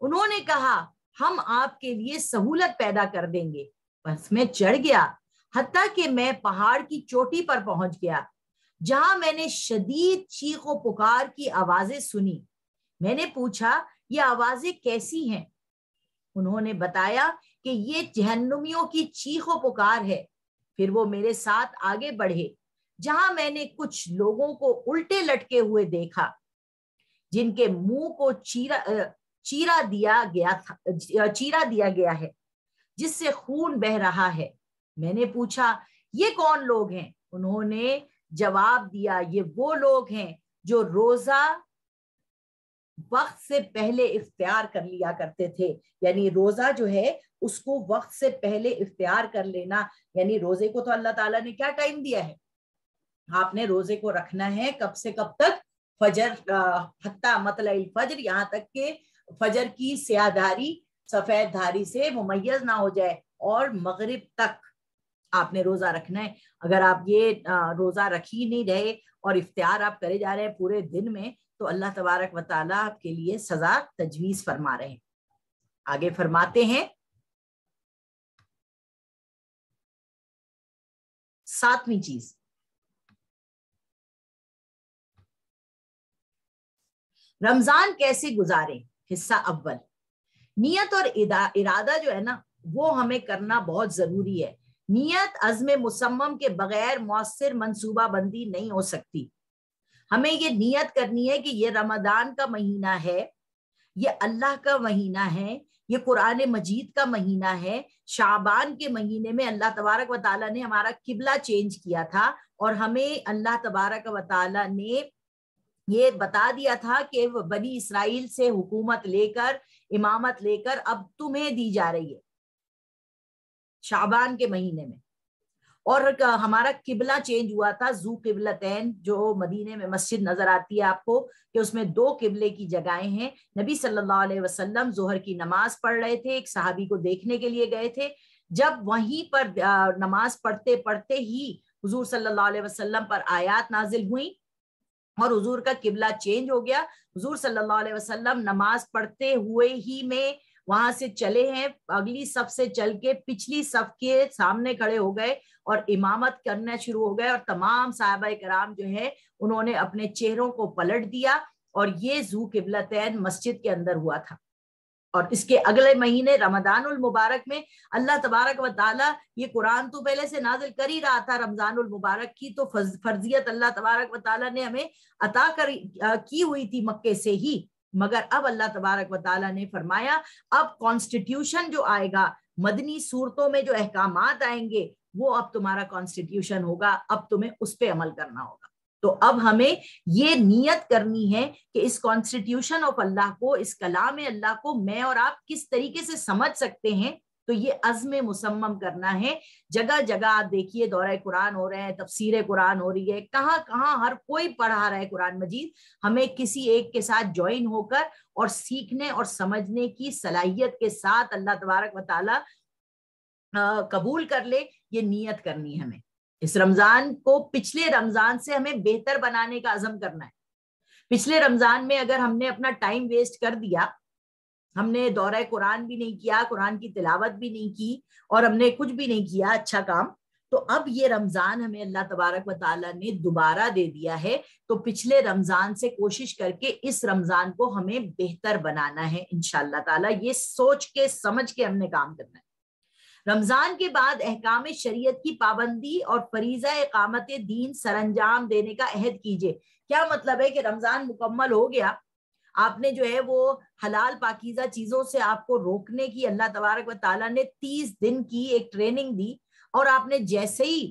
انہوں نے کہا ہم آپ کے لیے سہولت پیدا کر دیں گے۔ بس میں چڑھ گیا حتیٰ کہ میں پہاڑ کی چوٹی پر پہنچ گیا جہاں میں نے شدید چیخ و پکار کی آوازیں سنی۔ میں نے پوچھا یہ آوازیں کیسی ہیں؟ انہوں نے بتایا کہ یہ جہنمیوں کی چیخ و پکار ہے۔ پھر وہ میرے ساتھ آگے بڑھے جہاں میں نے کچھ لوگوں کو الٹے لٹکے ہوئے دیکھا جن کے منہ کو چیرا دیا گیا ہے جس سے خون بہ رہا ہے۔ میں نے پوچھا یہ کون لوگ ہیں؟ انہوں نے جواب دیا یہ وہ لوگ ہیں جو روزہ وقت سے پہلے اختیار کر لیا کرتے تھے۔ یعنی روزہ جو ہے اس کو وقت سے پہلے اختیار کر لینا، یعنی روزے کو تو اللہ تعالیٰ نے کیا ٹائم دیا ہے؟ آپ نے روزے کو رکھنا ہے کب سے کب تک؟ فجر حتی مطلع الفجر، یہاں تک کہ فجر کی سیاہ دھاری سفید دھاری سے ممیز نہ ہو جائے، اور مغرب تک آپ نے روزہ رکھنا ہے۔ اگر آپ یہ روزہ رکھ ہی نہیں رہے اور افطار آپ کرے جا رہے ہیں پورے دن میں، تو اللہ تبارک و تعالیٰ آپ کے لیے سزا تجویز فرما رہے ہیں۔ آگے فرماتے ہیں 7ویں چیز، رمضان کیسے گزاریں؟ حصہ اول، نیت اور ارادہ جو ہے نا وہ ہمیں کرنا بہت ضروری ہے۔ نیت عزم مصمم کے بغیر مؤثر منصوبہ بندی نہیں ہو سکتی۔ ہمیں یہ نیت کرنی ہے کہ یہ رمضان کا مہینہ ہے، یہ اللہ کا مہینہ ہے، یہ قرآن مجید کا مہینہ ہے۔ شعبان کے مہینے میں اللہ تبارک و تعالیٰ نے ہمارا قبلہ چینج کیا تھا، اور ہمیں اللہ تبارک و تعالیٰ نے یہ بتا دیا تھا کہ بنی اسرائیل سے حکومت لے کر، امامت لے کر اب تمہیں دی جا رہی ہے شعبان کے مہینے میں۔ اور ہمارا قبلہ چینج ہوا تھا، ذو قبلتین، جو مدینے میں مسجد نظر آتی ہے آپ کو کہ اس میں 2 قبلے کی جگہیں ہیں۔ نبی صلی اللہ علیہ وسلم ظہر کی نماز پڑھ رہے تھے، ایک صحابی کو دیکھنے کے لیے گئے تھے۔ جب وہیں پر نماز پڑھتے پڑھتے ہی حضور صلی اللہ علیہ وسلم پر آیات نازل ہوئیں اور حضور کا قبلہ چینج ہو گیا۔ حضور صلی اللہ علیہ وسلم نماز پڑھتے ہوئے ہی میں وہاں سے چلے ہیں، اگلی صف سے چل کے پچھلی صف کے سامنے کھڑے ہو گئے اور امامت کرنا شروع ہو گئے، اور تمام صحابہ کرام جو ہے انہوں نے اپنے چہروں کو پلٹ دیا، اور یہ ذو قبلتین مسجد کے اندر ہوا تھا۔ اور اس کے اگلے مہینے رمضان المبارک میں اللہ تبارک و تعالیٰ، یہ قرآن تو پہلے سے نازل کر ہی رہا تھا رمضان المبارک کی، تو فرضیت اللہ تبارک و تعالیٰ نے ہمیں عطا کی ہوئی تھی مکے سے ہی، مگر اب اللہ تبارک و تعالیٰ نے فرمایا اب کانسٹیٹیوشن جو آئے گا، مدنی صورتوں میں جو احکامات آئیں گے وہ اب تمہارا کانسٹیٹیوشن ہوگا، اب تمہیں اس پہ عمل کرنا ہوگا۔ تو اب ہمیں یہ نیت کرنی ہے کہ اس کانسٹیٹیوشن آف اللہ کو، اس کلام اللہ کو میں اور آپ کس طریقے سے سمجھ سکتے ہیں، تو یہ عزم مصمم کرنا ہے۔ جگہ جگہ آپ دیکھیے دورہ قرآن ہو رہے ہیں، تفسیر قرآن ہو رہی ہے، کہاں کہاں ہر کوئی پڑھا رہا ہے قرآن مجید۔ ہمیں کسی ایک کے ساتھ جوائن ہو کر اور سیکھنے اور سمجھنے کی صلاحیت کے ساتھ اللہ تبارک و تعالیٰ قبول کر لے، یہ نیت کرنی ہے ہمیں۔ اس رمضان کو پچھلے رمضان سے ہمیں بہتر بنانے کا عزم کرنا ہے۔ پچھلے رمضان میں اگر ہم نے اپنا ٹائم ویسٹ کر دیا، ہم نے دورہ قرآن بھی نہیں کیا، قرآن کی تلاوت بھی نہیں کی، اور ہم نے کچھ بھی نہیں کیا اچھا کام، تو اب یہ رمضان ہمیں اللہ تبارک و تعالیٰ نے دوبارہ دے دیا ہے، تو پچھلے رمضان سے کوشش کر کے اس رمضان کو ہمیں بہتر بنانا ہے انشاءاللہ تعالیٰ۔ یہ سوچ کے سمجھ کے ہم نے کام کرنا ہے۔ رمضان کے بعد احکام شریعت کی پابندی اور فریضہ اقامت دین سر انجام دینے کا عہد کیجیے۔ کیا مطلب ہے کہ رمضان مکمل ہو گیا، آپ نے جو ہے وہ حلال پاکیزہ چیزوں سے آپ کو روکنے کی اللہ تبارک و تعالیٰ نے 30 دن کی ایک ٹریننگ دی، اور آپ نے جیسے ہی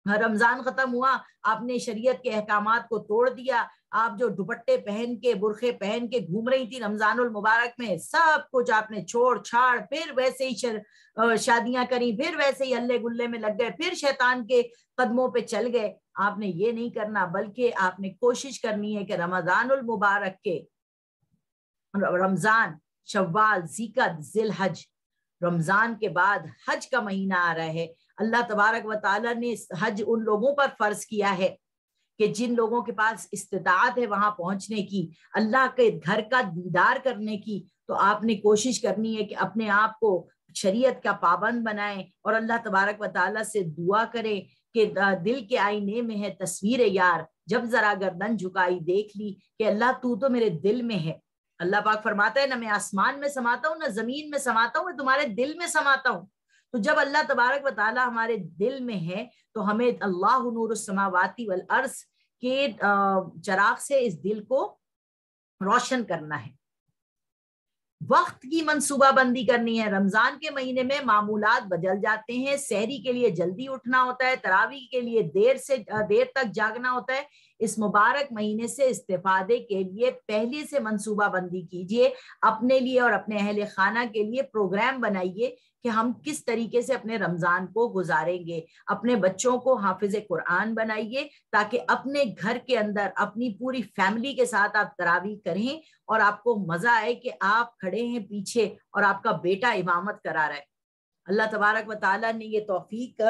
رمضان ختم ہوا آپ نے شریعت کے احکامات کو توڑ دیا۔ آپ جو دوپٹے پہن کے، برقعے پہن کے گھوم رہی تھی رمضان المبارک میں، سب کچھ آپ نے چھوڑ چھاڑ، پھر ویسے ہی شادیاں کری، پھر ویسے ہی ہلے گلے میں لگ گئے، پھر شیطان کے قدموں پہ چل گئے۔ آپ نے یہ نہیں کرنا، بلکہ آپ نے کوشش کرنی ہے کہ رمضان المبارک کے رمضان، شوال، ذیقعد، ذی الحج، رمضان کے بعد حج کا مہینہ آ رہا ہے۔ اللہ تبارک و تعالیٰ نے حج ان لوگوں پر فرض کیا ہے کہ جن لوگوں کے پاس استطاعت ہے وہاں پہنچنے کی، اللہ کے گھر کا دیدار کرنے کی، تو آپ نے کوشش کرنی ہے کہ اپنے آپ کو شریعت کا پابند بنائیں اور اللہ تبارک و تعالیٰ سے دعا کریں کہ دل کے آئینے میں ہے تصویر یار، جب ذرا گردن جھکائی دیکھ لی کہ اللہ تو میرے دل میں ہے۔ اللہ پاک فرماتا ہے نہ میں آسمان میں سماتا ہوں نہ زمین میں سماتا ہوں، میں تمہارے دل میں سماتا ہوں۔ تو جب اللہ تبارک و تعالیٰ ہمارے دل میں ہے تو ہمیں اللہ نور السماواتی والارض کے چراغ سے اس دل کو روشن کرنا ہے۔ وقت کی منصوبہ بندی کرنی ہے۔ رمضان کے مہینے میں معمولات بدل جاتے ہیں، سحری کے لیے جلدی اٹھنا ہوتا ہے، تراویح کے لیے دیر تک جاگنا ہوتا ہے۔ اس مبارک مہینے سے استفادے کے لیے پہلے سے منصوبہ بندی کیجئے، اپنے لیے اور اپنے اہل خانہ کے لیے پروگرام بنائیے کہ ہم کس طریقے سے اپنے رمضان کو گزاریں گے۔ اپنے بچوں کو حافظ قرآن بنائیے تاکہ اپنے گھر کے اندر اپنی پوری فیملی کے ساتھ آپ تراویح کریں اور آپ کو مزہ آئے کہ آپ کھڑے ہیں پیچھے اور آپ کا بیٹا امامت کرا رہا ہے۔ اللہ تبارک و تعالیٰ نے یہ توفیق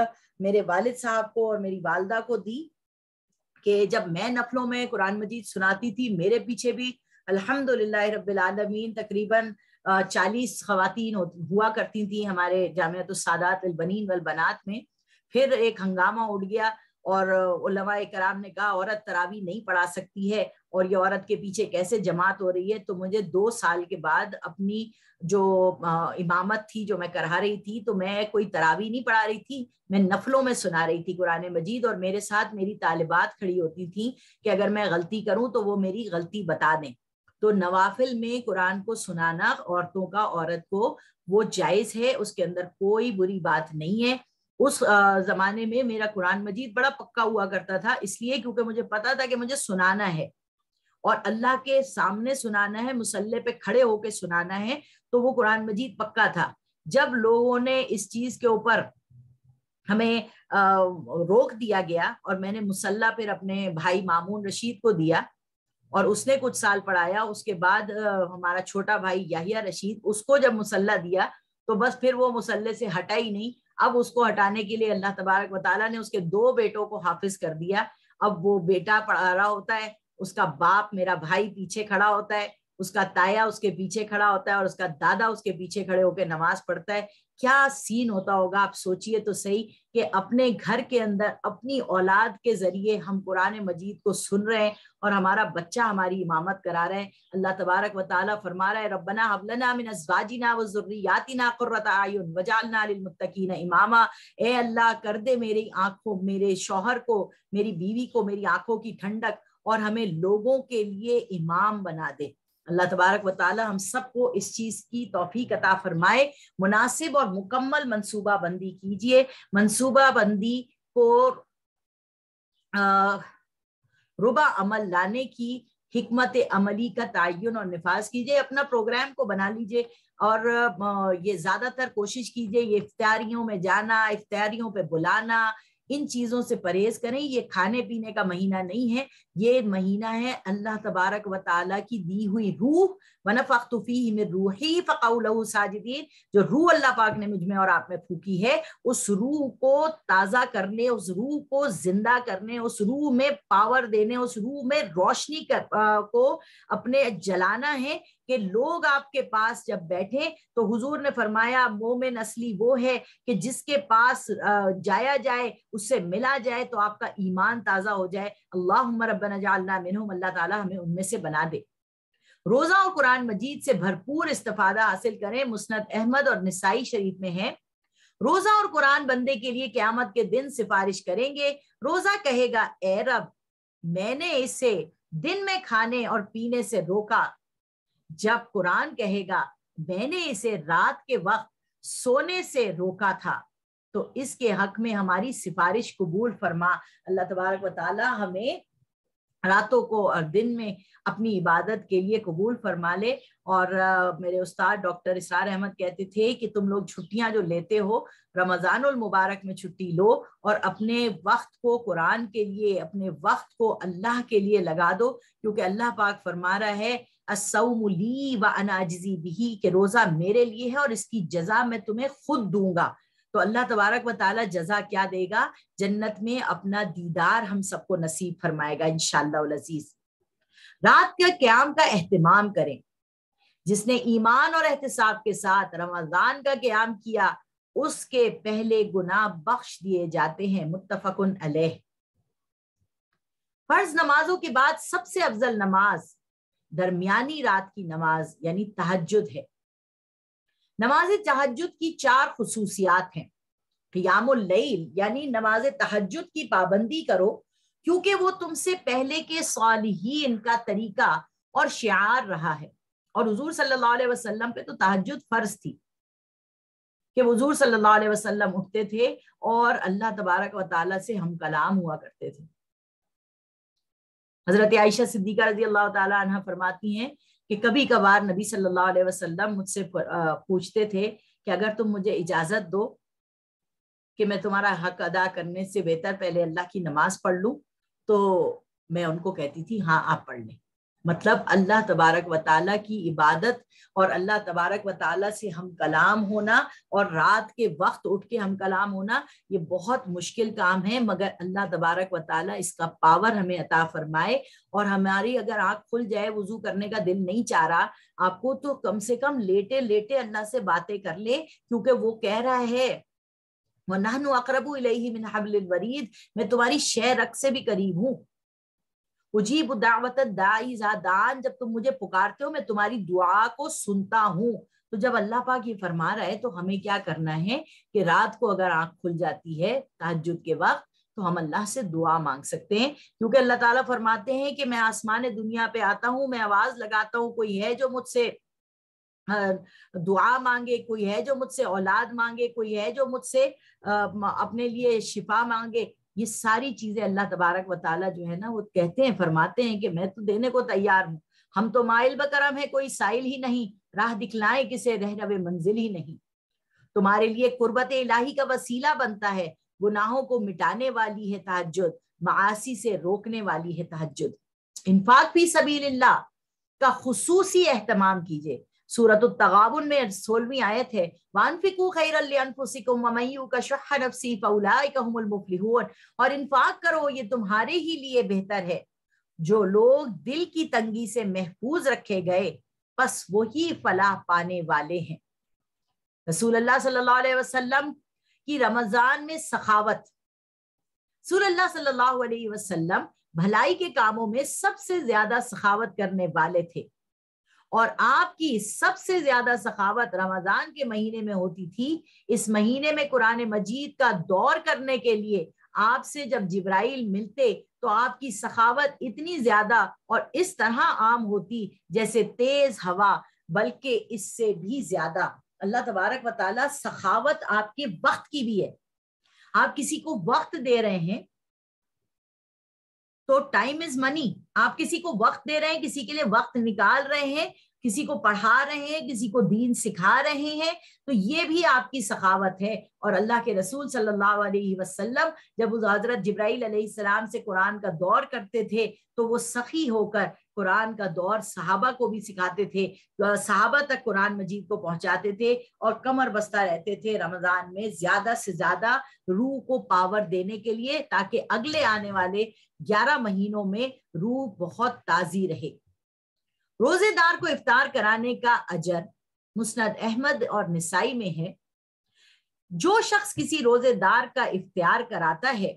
میرے والد صاحب کو اور میری والدہ کو دی کہ جب میں نفلوں میں قرآن مجید سناتی تھی، میرے پیچھے بھی الحمدللہ رب العالمین تقریباً 40 خواتین ہوا کرتی تھیں ہمارے جامعۃ السادات البنین والبنات میں۔ پھر ایک ہنگامہ اٹھ گیا اور علماء کرام نے کہا عورت تراویح نہیں پڑھا سکتی ہے اور یہ عورت کے پیچھے کیسے جماعت ہو رہی ہے۔ تو مجھے 2 سال کے بعد اپنی جو امامت تھی جو میں کرا رہی تھی، تو میں کوئی تراویح نہیں پڑھا رہی تھی، میں نفلوں میں سنا رہی تھی قرآن مجید، اور میرے ساتھ میری طالبات کھڑی ہوتی تھیں کہ اگر میں غلطی کروں تو وہ میری غلطی بتا دیں۔ تو نوافل میں قرآن کو سنانا عورتوں کا، عورت کو وہ جائز ہے، اس کے اندر کوئی بری بات نہیں ہے۔ اس زمانے میں میرا قرآن مجید بڑا پکا ہوا کرتا تھا، اس لیے کیونکہ مجھے پتا تھا کہ مجھے سنانا ہے اور اللہ کے سامنے سنانا ہے، مصلی پہ کھڑے ہو کے سنانا ہے، تو وہ قرآن مجید پکا تھا۔ جب لوگوں نے اس چیز کے اوپر ہمیں روک دیا گیا اور میں نے مصلی پھر اپنے بھائی مامون رشید کو دیا اور اس نے کچھ سال پڑھایا، اس کے بعد ہمارا چھوٹا بھائی یحییٰ رشید، اس کو جب مصلی دیا تو بس پھر وہ مصلی سے ہٹا ہی نہیں۔ اب اس کو ہٹانے کے لیے اللہ تبارک و تعالیٰ نے اس کے 2 بیٹوں کو حافظ کر دیا۔ اب وہ بیٹا پڑھا رہا ہوتا ہے، اس کا باپ میرا بھائی پیچھے کھڑا ہوتا ہے، اس کا تایا اس کے پیچھے کھڑا ہوتا ہے اور اس کا دادا اس کے پیچھے کھڑے ہو کے نماز پڑھتا ہے۔ کیا سین ہوتا ہوگا، آپ سوچئے تو صحیح کہ اپنے گھر کے اندر اپنی اولاد کے ذریعے ہم قرآن مجید کو سن رہے ہیں اور ہمارا بچہ ہماری امامت کرا رہے ہیں۔ اللہ تبارک و تعالیٰ فرما رہا ہے ربنا هب لنا من ازواجنا وذریاتنا قرۃ اعین وجعلنا للمتقین اماما۔ اے اللہ کر دے میری آنکھوں، میرے شوہر کو، میری بیوی کو میری آنکھوں کی ٹھنڈک اور ہمیں لوگوں کے لیے امام بنا دے۔ اللہ تبارک و تعالی ہم سب کو اس چیز کی توفیق عطا فرمائے۔ مناسب اور مکمل منصوبہ بندی کیجئے، منصوبہ بندی کو ربع عمل لانے کی حکمت عملی کا تعین اور نفاذ کیجئے۔ اپنا پروگرام کو بنا لیجئے اور یہ زیادہ تر کوشش کیجئے یہ افطاریوں میں جانا، افطاریوں پہ بلانا، ان چیزوں سے پرہیز کریں۔ یہ کھانے پینے کا مہینہ نہیں ہے، یہ مہینہ ہے اللہ تبارک و تعالیٰ کی دی ہوئی روح، وَنَفَخْتُ فِيهِ مِن رُوحِي فَقَعُوا لَهُ ساجدین۔ جو روح اللہ پاک نے مجھ میں اور آپ میں پھونکی ہے، اس روح کو تازہ کرنے، اس روح کو زندہ کرنے، اس روح میں پاور دینے، اس روح میں روشنی کو اپنے جلانا ہے کہ لوگ آپ کے پاس جب بیٹھے تو حضور نے فرمایا مومن اصلی وہ ہے کہ جس کے پاس جایا جائے، اس سے ملا جائے تو آپ کا ایمان تازہ ہو جائے۔ اللہم ربنا جعلنا منہم، اللہ تعالیٰ ہمیں ان میں سے بنا دے۔ روزہ اور قرآن مجید سے بھرپور استفادہ حاصل کریں۔ مسند احمد اور نسائی شریف میں ہے روزہ اور قرآن بندے کے لیے قیامت کے دن سفارش کریں گے۔ روزہ کہے گا اے رب میں نے اسے دن میں کھانے اور پینے سے روکا، جب قرآن کہے گا میں نے اسے رات کے وقت سونے سے روکا تھا، تو اس کے حق میں ہماری سفارش قبول فرما۔ اللہ تبارک و تعالی ہمیں راتوں کو اور دن میں اپنی عبادت کے لیے قبول فرما لے۔ اور میرے استاد ڈاکٹر اسرار احمد کہتے تھے کہ تم لوگ چھٹیاں جو لیتے ہو، رمضان المبارک میں چھٹی لو اور اپنے وقت کو قرآن کے لیے، اپنے وقت کو اللہ کے لیے لگا دو، کیونکہ اللہ پاک فرما رہا ہے الصوم لی وانا اجزی بہ، کہ روزہ میرے لیے ہے اور اس کی جزا میں تمہیں خود دوں گا۔ تو اللہ تبارک و تعالیٰ جزا کیا دے گا؟ جنت میں اپنا دیدار ہم سب کو نصیب فرمائے گا انشاءاللہ العزیز۔ رات کا قیام کا اہتمام کریں۔ جس نے ایمان اور احتساب کے ساتھ رمضان کا قیام کیا اس کے پہلے گناہ بخش دیے جاتے ہیں، متفق علیہ۔ فرض نمازوں کے بعد سب سے افضل نماز درمیانی رات کی نماز یعنی تہجد ہے۔ نماز تہجد کی 4 خصوصیات ہیں۔ قیام اللیل یعنی نماز تہجد کی پابندی کرو، کیونکہ وہ تم سے پہلے کے صالحین کا طریقہ اور شعار رہا ہے۔ اور حضور صلی اللہ علیہ وسلم پہ تو تہجد فرض تھی کہ حضور صلی اللہ علیہ وسلم اٹھتے تھے اور اللہ تبارک و تعالیٰ سے ہم کلام ہوا کرتے تھے۔ حضرت عائشہ صدیقہ رضی اللہ تعالیٰ عنہ فرماتی ہیں کہ کبھی کبھار نبی صلی اللہ علیہ وسلم مجھ سے پوچھتے تھے کہ اگر تم مجھے اجازت دو کہ میں تمہارا حق ادا کرنے سے بہتر پہلے اللہ کی نماز پڑھ لوں، تو میں ان کو کہتی تھی ہاں آپ پڑھ لیں۔ مطلب اللہ تبارک و تعالیٰ کی عبادت اور اللہ تبارک و تعالیٰ سے ہم کلام ہونا اور رات کے وقت اٹھ کے ہم کلام ہونا یہ بہت مشکل کام ہے، مگر اللہ تبارک و تعالیٰ اس کا پاور ہمیں عطا فرمائے۔ اور ہماری اگر آنکھ کھل جائے، وضو کرنے کا دل نہیں چاہ رہا آپ کو، تو کم سے کم لیٹے لیٹے اللہ سے باتیں کر لے، کیونکہ وہ کہہ رہا ہے وَنَحْنُ أَقْرَبُ إِلَيْهِ مِنْ حَبْلِ الْوَرِيدِ، میں تمہاری شہ رگ سے بھی قریب ہوں۔ اجیب دعوت الداعی اذا دعان، جب تم مجھے پکارتے ہو میں تمہاری دعا کو سنتا ہوں۔ تو جب اللہ پاک یہ فرما رہا ہے تو ہمیں کیا کرنا ہے کہ رات کو اگر آنکھ کھل جاتی ہے تہجد کے وقت تو ہم اللہ سے دعا مانگ سکتے ہیں، کیونکہ اللہ تعالیٰ فرماتے ہیں کہ میں آسمان دنیا پہ آتا ہوں، میں آواز لگاتا ہوں، کوئی ہے جو مجھ سے دعا مانگے، کوئی ہے جو مجھ سے اولاد مانگے، کوئی ہے جو مجھ سے اپنے لیے شفا مانگے۔ یہ ساری چیزیں اللہ تبارک و تعالیٰ جو ہے نا وہ کہتے ہیں، فرماتے ہیں کہ میں تو دینے کو تیار ہوں، ہم تو مائل بکرم ہے، کوئی سائل ہی نہیں، راہ دکھلائیں کسے رہنو منزل ہی نہیں۔ تمہارے لیے قربت الہی کا وسیلہ بنتا ہے، گناہوں کو مٹانے والی ہے تہجد، معاصی سے روکنے والی ہے تہجد۔ انفاق فی سبیل اللہ کا خصوصی اہتمام کیجیے۔ سورۃ التغابن میں 16ویں آیت ہے وَأَنفِقُوا خَيْرًا لِأَنفُسِكُمْ وَمَن يُوقَ شُحَّ نَفْسِهِ فَأُولَٰئِكَ هُمُ الْمُفْلِحُونَ، اور انفاق کرو یہ تمہارے ہی لیے بہتر ہے، جو لوگ دل کی تنگی سے محفوظ رکھے گئے پس وہی فلاح پانے والے ہیں۔ رسول اللہ صلی اللہ علیہ وسلم کی رمضان میں سخاوت۔ رسول اللہ صلی اللہ علیہ وسلم بھلائی کے کاموں میں سب سے زیادہ سخاوت کرنے والے تھے، اور آپ کی سب سے زیادہ سخاوت رمضان کے مہینے میں ہوتی تھی۔ اس مہینے میں قرآن مجید کا دور کرنے کے لیے آپ سے جب جبرائیل ملتے تو آپ کی سخاوت اتنی زیادہ اور اس طرح عام ہوتی جیسے تیز ہوا، بلکہ اس سے بھی زیادہ۔ اللہ تبارک و تعالیٰ سخاوت آپ کے وقت کی بھی ہے۔ آپ کسی کو وقت دے رہے ہیں تو ٹائم از منی، آپ کسی کو وقت دے رہے ہیں، کسی کے لیے وقت نکال رہے ہیں، کسی کو پڑھا رہے ہیں، کسی کو دین سکھا رہے ہیں، تو یہ بھی آپ کی سخاوت ہے۔ اور اللہ کے رسول صلی اللہ علیہ وسلم جب حضرت جبرائیل علیہ السلام سے قرآن کا دور کرتے تھے تو وہ سخی ہو کر قرآن کا دور صحابہ کو بھی سکھاتے تھے، صحابہ تک قرآن مجید کو پہنچاتے تھے، اور کمر بستہ رہتے تھے رمضان میں زیادہ سے زیادہ روح کو پاور دینے کے لیے، تاکہ اگلے آنے والے 11 مہینوں میں روح بہت تازی رہے۔ روزے دار کو افطار کرانے کا اجر مسند احمد اور نسائی میں ہے۔ جو شخص کسی روزے دار کا افطار کراتا ہے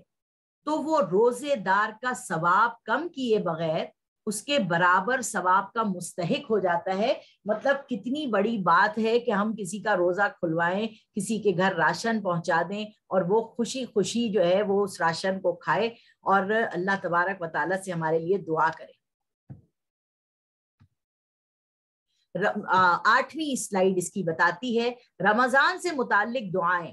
تو وہ روزے دار کا ثواب کم کیے بغیر اس کے برابر ثواب کا مستحق ہو جاتا ہے۔ مطلب کتنی بڑی بات ہے کہ ہم کسی کا روزہ کھلوائیں، کسی کے گھر راشن پہنچا دیں، اور وہ خوشی خوشی جو ہے وہ اس راشن کو کھائے اور اللہ تبارک و تعالیٰ سے ہمارے لیے دعا کرے۔ 8ویں سلائیڈ اس کی بتاتی ہے رمضان سے متعلق دعائیں۔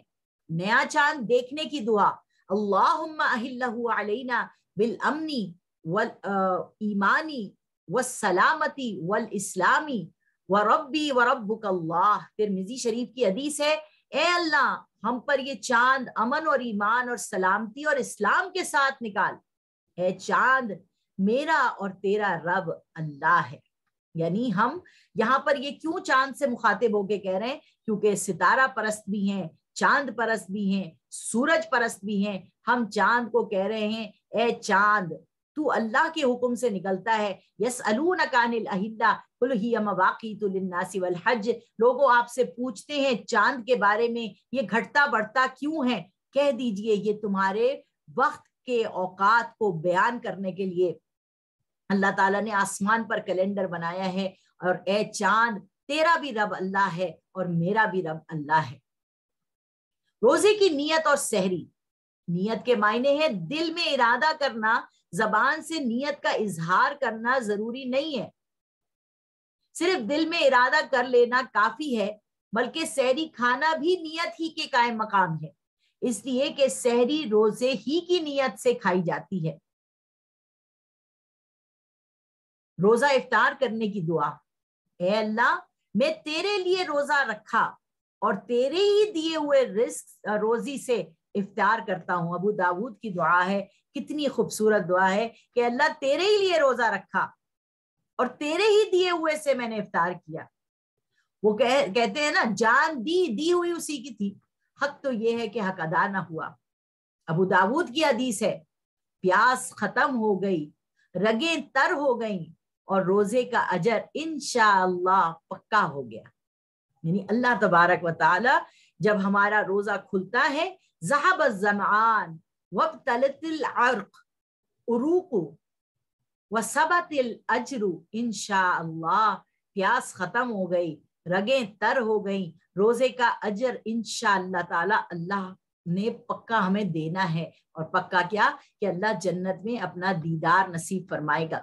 نیا چاند دیکھنے کی دعا، اللہم اہلہ علینا بالامنی والایمانی والسلامتی والاسلامی وربی وربک اللہ۔ ترمذی شریف کی حدیث ہے، اے اللہ ہم پر یہ چاند امن اور ایمان اور سلامتی اور اسلام کے ساتھ نکال۔ اے چاند میرا اور تیرا رب اللہ ہے۔ یعنی ہم یہاں پر یہ کیوں چاند سے مخاطب ہو کے کہہ رہے ہیں؟ کیونکہ ستارہ پرست بھی ہیں، چاند پرست بھی ہیں، سورج پرست بھی ہیں. ہم چاند کو کہہ رہے ہیں اے چاند تو اللہ کے حکم سے نکلتا ہے. یسألونک عن الاہلہ قل ہی مواقیت للناس والحج. لوگوں آپ سے پوچھتے ہیں چاند کے بارے میں یہ گھٹتا بڑھتا کیوں ہے، کہہ دیجئے یہ تمہارے وقت کے اوقات کو بیان کرنے کے لیے اللہ تعالیٰ نے آسمان پر کیلنڈر بنایا ہے. اور اے چاند تیرا بھی رب اللہ ہے اور میرا بھی رب اللہ ہے. روزے کی نیت اور سحری. نیت کے معنی ہے دل میں ارادہ کرنا، زبان سے نیت کا اظہار کرنا ضروری نہیں ہے. صرف دل میں ارادہ کر لینا کافی ہے، بلکہ سحری کھانا بھی نیت ہی کے قائم مقام ہے، اس لیے کہ سحری روزے ہی کی نیت سے کھائی جاتی ہے. روزہ افطار کرنے کی دعا. اے اللہ میں تیرے لیے روزہ رکھا اور تیرے ہی دیے ہوئے رزق روزی سے افطار کرتا ہوں. ابو داود کی دعا ہے، کتنی خوبصورت دعا ہے کہ اللہ تیرے ہی لیے روزہ رکھا اور تیرے ہی دیے ہوئے سے میں نے افطار کیا. وہ کہتے ہیں نا جان دی ہوئی اسی کی تھی، حق تو یہ ہے کہ حق ادا نہ ہوا. ابو داود کی حدیث ہے پیاس ختم ہو گئی، رگیں تر ہو گئیں اور روزے کا اجر انشاءاللہ پکا ہو گیا. یعنی اللہ تبارک و تعالی جب ہمارا روزہ کھلتا ہے ذهب الظمآن وابتلت العرق عروق وثبت الاجر انشاءاللہ. پیاس ختم ہو گئی، رگیں تر ہو گئیں، روزے کا اجر انشاءاللہ تعالی اللہ نے پکا ہمیں دینا ہے. اور پکا کیا کہ اللہ جنت میں اپنا دیدار نصیب فرمائے گا.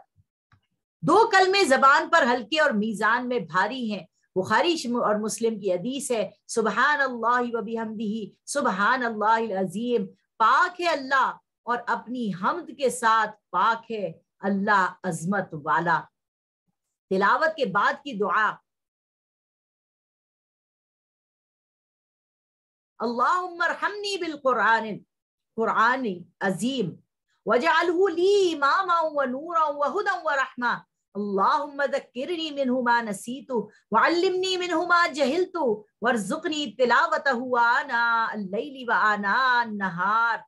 2 کلمے زبان پر ہلکے اور میزان میں بھاری ہیں. بخاری اور مسلم کی حدیث ہے سبحان اللہ و بحمدہ سبحان اللہ العظیم. پاک ہے اللہ اور اپنی حمد کے ساتھ پاک ہے اللہ عظمت والا. تلاوت کے بعد کی دعا اللہم ارحمنی بالقرآن قرآن عظیم وجعلہ لی اماما ونورا وہدا ورحمہ. اللہم ذکرنی منہ ما نسیت وعلمنی منہ ما جہلت وارزقنی تلاوتہ آناء اللیل وآناء النہار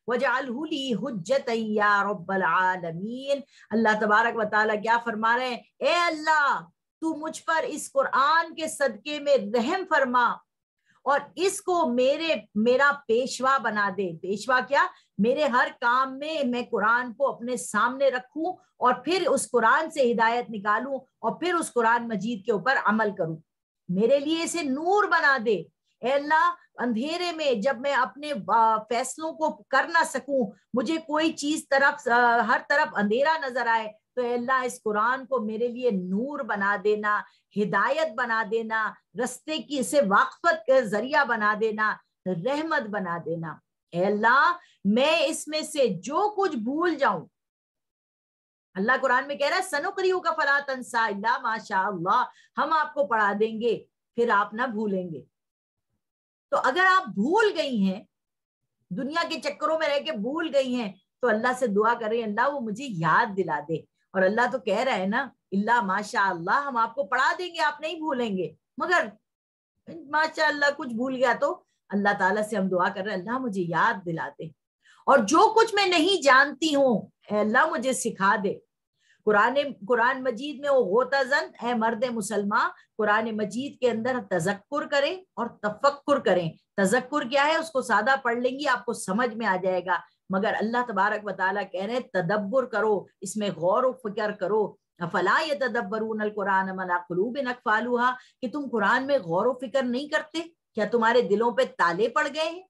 وجعلہ لی حجتا یا رب العالمین. اللہ تبارک و تعالیٰ کیا فرما رہے ہیں؟ اے اللہ تو مجھ پر اس قرآن کے صدقے میں رحم فرما اور اس کو میرا پیشوا بنا دے. پیشوا کیا؟ میرے ہر کام میں قرآن کو اپنے سامنے رکھوں اور پھر اس قرآن سے ہدایت نکالوں اور پھر اس قرآن مجید کے اوپر عمل کروں. میرے لیے اسے نور بنا دے. اے اللہ اندھیرے میں جب میں اپنے فیصلوں کو کر نہ سکوں، مجھے کوئی چیز ہر طرف اندھیرا نظر آئے، تو اے اللہ اس قرآن کو میرے لیے نور بنا دینا، ہدایت بنا دینا، رستے کی سے واقفت کا ذریعہ بنا دینا، رحمت بنا دینا. اے اللہ میں اس میں سے جو کچھ بھول جاؤں، اللہ قرآن میں کہہ رہا ہے سنقرئک فلا تنسى الا ما شاء اللہ، ہم آپ کو پڑھا دیں گے پھر آپ نہ بھولیں گے. تو اگر آپ بھول گئی ہیں، دنیا کے چکروں میں رہ کے بھول گئی ہیں، تو اللہ سے دعا کریں اللہ وہ مجھے یاد دلا دے. اور اللہ تو کہہ رہا ہے نا اللہ ماشاء اللہ ہم آپ کو پڑھا دیں گے، آپ نہیں بھولیں گے. مگر ماشاء اللہ کچھ بھول گیا تو اللہ تعالیٰ سے ہم دعا کر رہے ہیں اللہ مجھے یاد دلا دے، اور جو کچھ میں نہیں جانتی ہوں اے اللہ مجھے سکھا دے. قرآن مجید میں وہ غوطہ زن اے مرد مسلمان قرآن مجید کے اندر تذکر کریں اور تفکر کریں. تذکر کیا ہے؟ اس کو سادہ پڑھ لیں گی آپ کو سمجھ میں آ جائے گا، مگر اللہ تبارک و تعالیٰ کہہ رہے ہیں تدبر کرو، اس میں غور و فکر کرو. افلا یتدبرون القرآن ام علی قلوب اقفالها، کہ تم قرآن میں غور و فکر نہیں کرتے؟ کیا تمہارے دلوں پہ تالے پڑ گئے ہیں؟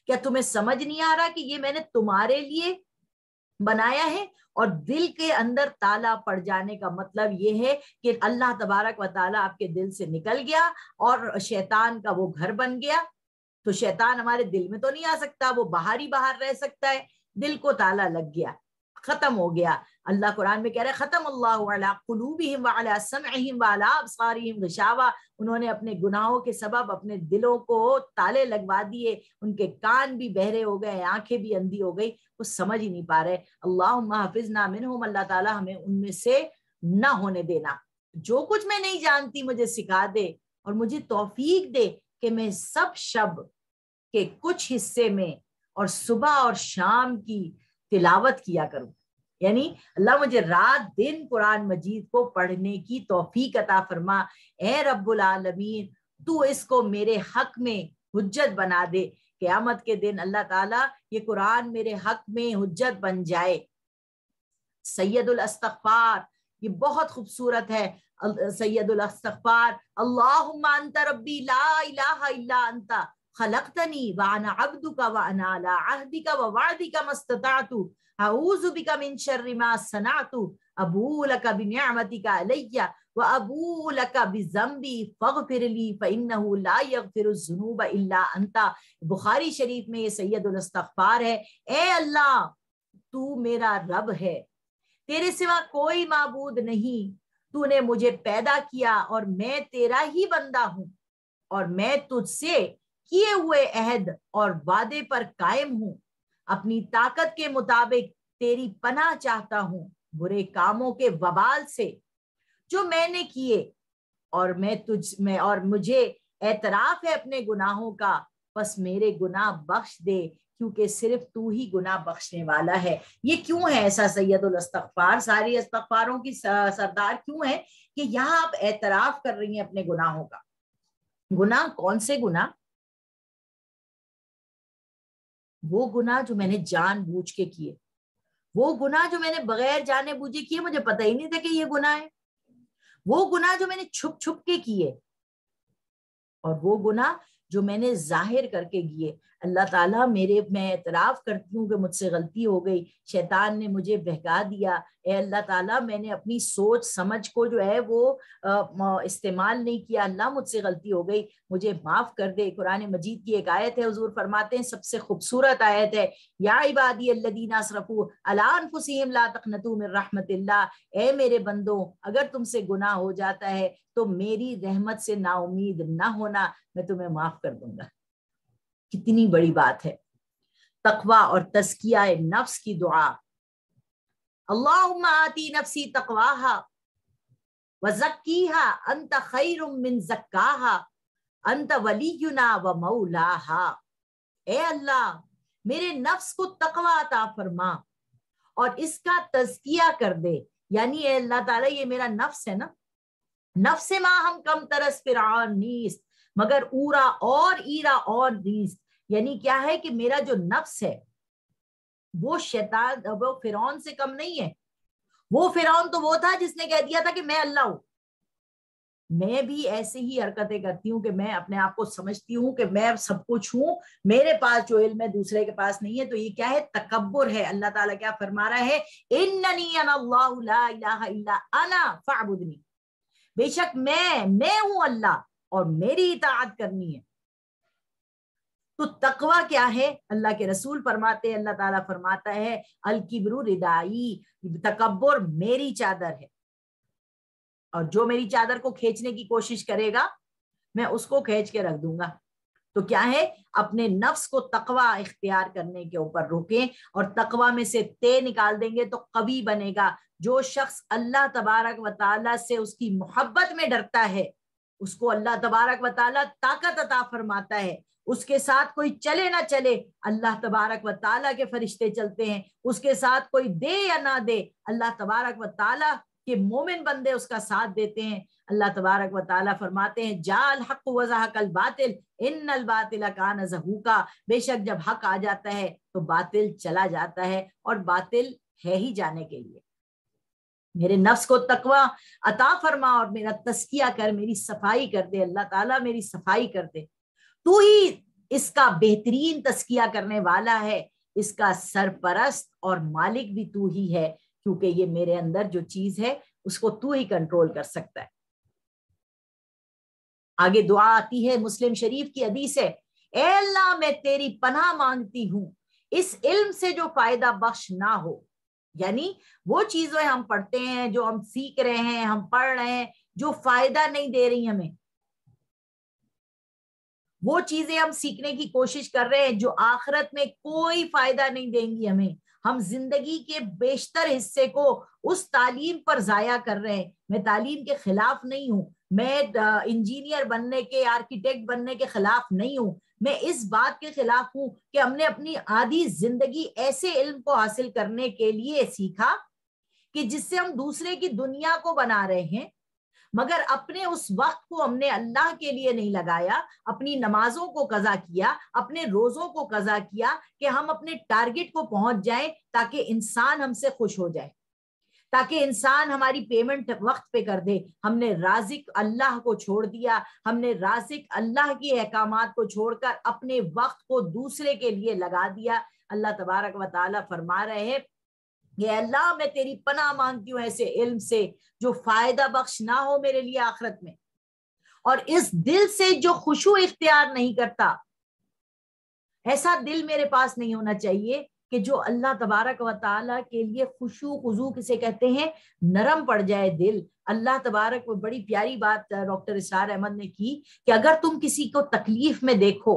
کیا تمہیں سمجھ نہیں آ رہا کہ یہ میں نے تمہارے لیے بنایا ہے؟ اور دل کے اندر تالا پڑ جانے کا مطلب یہ ہے کہ اللہ تبارک و تعالیٰ آپ کے دل سے نکل گیا اور شیطان کا وہ گھر بن گیا. تو شیطان ہمارے دل میں تو نہیں آ سکتا، وہ باہر ہی باہر رہ سکتا ہے. دل کو تالا لگ گیا، ختم ہو گیا. اللہ قرآن میں کہہ رہے ختم اللہ علی قلوبہم وعلی سمعہم وعلی ابصارہم غشاوہ. انہوں نے اپنے گناہوں کے سبب اپنے دلوں کو تالے لگوا دیے، ان کے کان بھی بہرے ہو گئے، آنکھیں بھی اندھی ہو گئی، وہ سمجھ ہی نہیں پا رہے. اللہم حفظنا منہم، اللہ تعالیٰ ہمیں ان میں سے نہ ہونے دینا. جو کچھ میں نہیں جانتی مجھے سکھا دے اور مجھے توفیق دے کہ میں سب شب کے کچھ حصے میں اور صبح اور شام کی تلاوت کیا کروں. یعنی اللہ مجھے رات دن قرآن مجید کو پڑھنے کی توفیق عطا فرما. اے رب العالمین تو اس کو میرے حق میں حجت بنا دے. قیامت کے دن اللہ تعالیٰ یہ قرآن میرے حق میں حجت بن جائے. سید الاستغفار یہ بہت خوبصورت ہے. سید الاستغفار اللہم انت ربی لا الہ الا انت خلقتنی وانا عبدک وانا علی عہدک ووعدک ما استطعت اعوذ بک من شر ما صنعت ابوء لک بنعمتک علی وابوء لک بذنبی فاغفر لی فانہ لا یغفر الذنوب الا انت. بخاری شریف میں یہ سید الاستغفار ہے. اے اللہ تو میرا رب ہے, تیرے سوا کوئی معبود نہیں, تو نے مجھے پیدا کیا اور میں تیرا ہی بندہ ہوں, اور میں تجھ سے کیے ہوئے عہد اور وعدے پر قائم ہوں. اپنی طاقت کے مطابق تیری پناہ چاہتا ہوں برے کاموں کے وبال سے جو میں نے کیے, اور مجھے اعتراف ہے اپنے گناہوں کا, بس میرے گناہ بخش دے کیونکہ صرف تو ہی گناہ بخشنے والا ہے. یہ کیوں ہے ایسا سید الاستغفار, ساری استغفاروں کی سردار کیوں ہے کہ یہاں آپ اعتراف کر رہی ہیں اپنے گناہوں کا. گناہ کون سے گناہ؟ وہ گناہ جو میں نے جان بوجھ کے کیے, وہ گناہ جو میں نے بغیر جانے بوجھے کیے, مجھے پتہ ہی نہیں تھا کہ یہ گناہ ہے. وہ گناہ جو میں نے چھپ چھپ کے کیے, اور وہ گناہ جو میں نے ظاہر کر کے کیے. اللہ تعالیٰ میں اعتراف کرتی ہوں کہ مجھ سے غلطی ہو گئی, شیطان نے مجھے بہکا دیا. اے اللہ تعالیٰ میں نے اپنی سوچ سمجھ کو جو ہے وہ استعمال نہیں کیا, اللہ مجھ سے غلطی ہو گئی, مجھے معاف کر دے. قرآن مجید کی ایک آیت ہے, حضور فرماتے ہیں سب سے خوبصورت آیت ہے, یا عبادی الذین اسرفوا علی انفسہم لا تقنطوا من رحمت اللہ. اے میرے بندوں اگر تم سے گناہ ہو جاتا ہے تو میری رحمت سے نا امید نہ ہونا, میں تمہیں معاف کر دوں گا. کتنی بڑی بات ہے تقوی اور تزکیہ نفس کی دعا. اللہم آتی نفسی تقواہا وزکیہا انت خیر من زکاہا انت ولینا و مولاہا. اے اللہ میرے نفس کو تقوی عطا فرما اور اس کا تزکیہ کر دے. یعنی اے اللہ تعالیٰ یہ میرا نفس ہے نا, نفس ما ہم کم ترس فرعون نیست مگر اورا اور ایرا اور نیست. یعنی کیا ہے کہ میرا جو نفس ہے وہ شیطان, وہ فرعون سے کم نہیں ہے. وہ فرعون تو وہ تھا جس نے کہہ دیا تھا کہ میں اللہ ہوں. میں بھی ایسے ہی حرکتیں کرتی ہوں کہ میں اپنے آپ کو سمجھتی ہوں کہ میں سب کچھ ہوں, میرے پاس جو علم ہے دوسرے کے پاس نہیں ہے. تو یہ کیا ہے؟ تکبر ہے. اللہ تعالیٰ کیا فرما رہا ہے؟ اننی انا اللہ لا الہ الا انا فاعبدنی. بے شک میں ہوں اللہ اور میری اطاعت کرنی ہے. تو تقوی کیا ہے؟ اللہ کے رسول فرماتے ہیں, اللہ تعالیٰ فرماتا ہے الکبر ردائی, تکبر میری چادر ہے, اور جو میری چادر کو کھینچنے کی کوشش کرے گا میں اس کو کھینچ کے رکھ دوں گا. تو کیا ہے؟ اپنے نفس کو تقوی اختیار کرنے کے اوپر روکیں, اور تقوی میں سے تے نکال دیں گے تو قوی بنے گا. جو شخص اللہ تبارک و تعالیٰ سے اس کی محبت میں ڈرتا ہے اس کو اللہ تبارک و تعالیٰ طاقت عطا فرماتا ہے. اس کے ساتھ کوئی چلے نہ چلے اللہ تبارک و تعالیٰ کے فرشتے چلتے ہیں, اس کے ساتھ کوئی دے یا نہ دے اللہ تبارک و تعالیٰ کے مومن بندے اس کا ساتھ دیتے ہیں. اللہ تبارک و تعالیٰ فرماتے ہیں جاء الحق وزہق الباطل ان الباطل کان زہوقا. بے شک جب حق آ جاتا ہے تو باطل چلا جاتا ہے, اور باطل ہے ہی جانے کے لیے. میرے نفس کو تقوی عطا فرما اور میرا تزکیہ کر, میری صفائی کر دے. اللہ تعالیٰ میری صفائی کر دے. تو ہی اس کا بہترین تزکیہ کرنے والا ہے, اس کا سرپرست اور مالک بھی تو ہی ہے, کیونکہ یہ میرے اندر جو چیز ہے اس کو تو ہی کنٹرول کر سکتا ہے. آگے دعا آتی ہے, مسلم شریف کی حدیث ہے, اے اللہ میں تیری پناہ مانگتی ہوں اس علم سے جو فائدہ بخش نہ ہو. یعنی وہ چیزیں ہم پڑھتے ہیں, جو ہم سیکھ رہے ہیں, ہم پڑھ رہے ہیں, جو فائدہ نہیں دے رہی ہمیں, وہ چیزیں ہم سیکھنے کی کوشش کر رہے ہیں جو آخرت میں کوئی فائدہ نہیں دیں گی ہمیں. ہم زندگی کے بیشتر حصے کو اس تعلیم پر ضائع کر رہے ہیں. میں تعلیم کے خلاف نہیں ہوں, میں انجینئر بننے کے, آرکیٹیکٹ بننے کے خلاف نہیں ہوں, میں اس بات کے خلاف ہوں کہ ہم نے اپنی آدھی زندگی ایسے علم کو حاصل کرنے کے لیے سیکھا کہ جس سے ہم دوسرے کی دنیا کو بنا رہے ہیں, مگر اپنے اس وقت کو ہم نے اللہ کے لیے نہیں لگایا, اپنی نمازوں کو قضا کیا, اپنے روزوں کو قضا کیا کہ ہم اپنے ٹارگٹ کو پہنچ جائیں تاکہ انسان ہم سے خوش ہو جائے, تاکہ انسان ہماری پیمنٹ وقت پہ کر دے. ہم نے رازق اللہ کو چھوڑ دیا, ہم نے رازق اللہ کی احکامات کو چھوڑ کر اپنے وقت کو دوسرے کے لیے لگا دیا. اللہ تبارک و تعالیٰ فرما رہے ہیں کہ اللہ میں تیری پناہ مانگتی ہوں ایسے علم سے جو فائدہ بخش نہ ہو میرے لیے آخرت میں, اور اس دل سے جو خشوع اختیار نہیں کرتا. ایسا دل میرے پاس نہیں ہونا چاہیے کہ جو اللہ تبارک و تعالیٰ کے لیے خشوع خضوع کسے کہتے ہیں, نرم پڑ جائے دل. اللہ تبارک و بڑی پیاری بات ڈاکٹر اسرار احمد نے کی کہ اگر تم کسی کو تکلیف میں دیکھو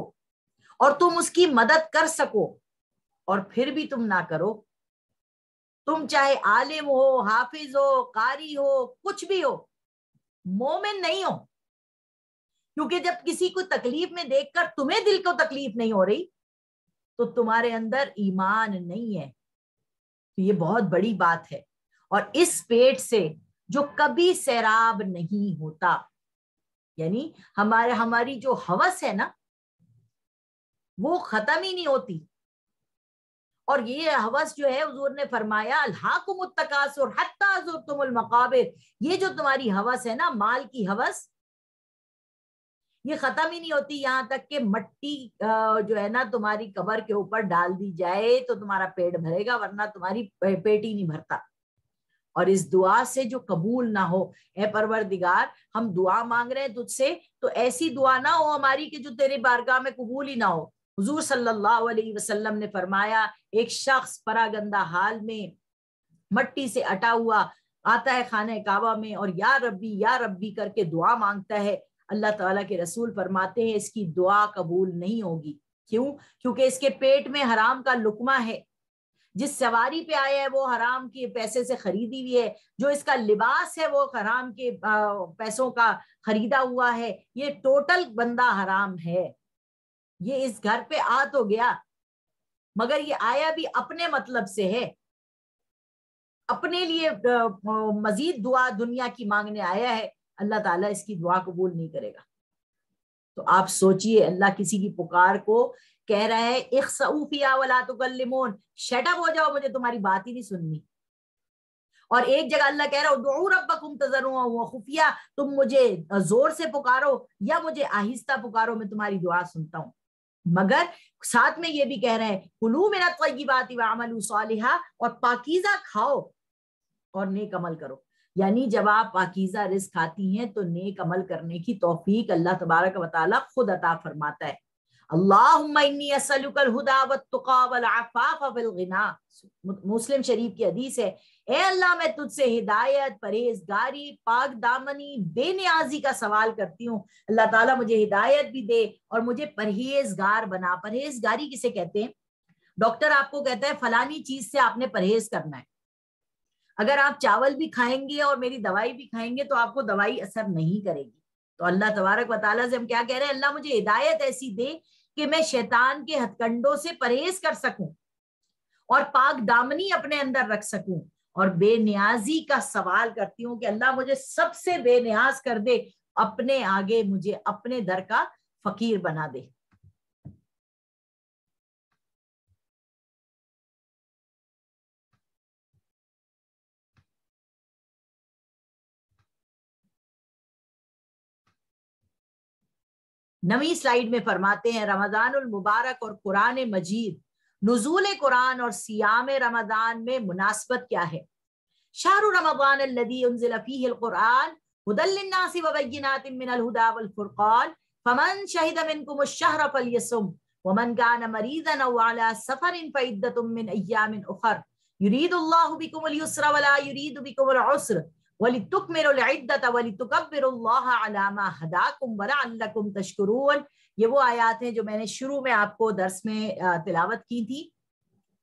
اور تم اس کی مدد کر سکو اور پھر بھی تم نہ کرو, تم چاہے عالم ہو, حافظ ہو, قاری ہو, کچھ بھی ہو, مومن نہیں ہو. کیونکہ جب کسی کو تکلیف میں دیکھ کر تمہیں دل کو تکلیف نہیں ہو رہی تو تمہارے اندر ایمان نہیں ہے. تو یہ بہت بڑی بات ہے. اور اس پیٹ سے جو کبھی سیراب نہیں ہوتا, یعنی ہماری جو ہوس ہے نا وہ ختم ہی نہیں ہوتی. اور یہ ہوس جو ہے حضور نے فرمایا الہاکم التکاثر حتی زرتم المقابر, یہ جو تمہاری ہوس ہے نا, مال کی ہوس, یہ ختم ہی نہیں ہوتی یہاں تک کہ مٹی جو ہے نا تمہاری قبر کے اوپر ڈال دی جائے تو تمہارا پیٹ بھرے گا, ورنہ تمہاری پیٹ ہی نہیں بھرتا. اور اس دعا سے جو قبول نہ ہو, اے پروردگار ہم دعا مانگ رہے ہیں تجھ سے, تو ایسی دعا نہ ہو ہماری کہ جو تیری بارگاہ میں قبول ہی نہ ہو. حضور صلی اللہ علیہ وسلم نے فرمایا ایک شخص پراگندہ حال میں مٹی سے اٹا ہوا آتا ہے خانہ کعبہ میں اور یا ربی کر کے دعا مانگتا ہے, اللہ تعالیٰ کے رسول فرماتے ہیں اس کی دعا قبول نہیں ہوگی. کیوں؟ کیونکہ اس کے پیٹ میں حرام کا لقمہ ہے, جس سواری پہ آیا ہے وہ حرام کے پیسے سے خریدی ہوئی ہے, جو اس کا لباس ہے وہ حرام کے پیسوں کا خریدا ہوا ہے, یہ ٹوٹل بندہ حرام ہے. یہ اس گھر پہ آ تو گیا مگر یہ آیا بھی اپنے مطلب سے ہے, اپنے لیے مزید دعا دنیا کی مانگنے آیا ہے. اللہ تعالیٰ اس کی دعا قبول نہیں کرے گا. تو آپ سوچئے اللہ کسی کی پکار کو کہہ رہا ہے اخسؤوا فیہا ولا تکلمون, شٹ اپ ہو جاؤ, مجھے تمہاری بات ہی نہیں سننی. اور ایک جگہ اللہ کہہ رہا ہے ادعوا ربکم تضرعا وخفیا, تم مجھے زور سے پکارو یا مجھے آہستہ پکارو, میں تمہاری دعا سنتا ہوں. مگر ساتھ میں یہ بھی کہہ رہے ہیں کلوا من الطیبات واعملوا صالحا, اور پاکیزہ کھاؤ اور نیک عمل کرو. یعنی جب آپ پاکیزہ رزق کھاتی ہیں تو نیک عمل کرنے کی توفیق اللہ تبارک و تعالیٰ خود عطا فرماتا ہے. اللہم انی اسألک الہدی والتقی والعفاف والغنی, مسلم شریف کی حدیث ہے, اے اللہ میں تجھ سے ہدایت, پرہیزگاری, پاک دامنی, بے نیازی کا سوال کرتی ہوں. اللہ تعالیٰ مجھے ہدایت بھی دے اور مجھے پرہیزگار بنا. پرہیزگاری کسے کہتے ہیں؟ ڈاکٹر آپ کو کہتا ہے فلانی چیز سے آپ نے پرہیز کرنا ہے. اگر آپ چاول بھی کھائیں گے اور میری دوائی بھی کھائیں گے تو آپ کو دوائی اثر نہیں کرے گی. تو اللہ تبارک و تعالیٰ سے ہم کیا کہہ رہے ہیں, اللہ مجھے ہدایت ایسی دے کہ میں شیطان کے ہتھ کنڈوں سے پرہیز کر سکوں اور پاک دامنی اپنے اندر رکھ سکوں, اور بے نیازی کا سوال کرتی ہوں کہ اللہ مجھے سب سے بے نیاز کر دے, اپنے آگے مجھے اپنے در کا فقیر بنا دے. نویں سلائیڈ میں فرماتے ہیں رمضان المبارک اور قرآن مجید, نزول قرآن اور صیام رمضان میں مناسبت کیا ہے؟ شہر رمضان الذی انزل فیہ القرآن ھدی للناس وبینات من الھدی والفرقان فمن شہد منکم الشہر فلیصم ومن کان مریضا او علی سفر فعدۃ من ایام اخر یرید اللہ بکم اليسر ولا یرید بکم العسر وَلِتُكْمِلُوا الْعِدَّةَ وَلِتُكَبِّرُوا اللَّهَ عَلَى مَا هَدَاكُمْ وَلَعَلَّكُمْ تَشْكُرُونَ. یہ وہ آیات ہیں جو میں نے شروع میں آپ کو درس میں تلاوت کی تھی.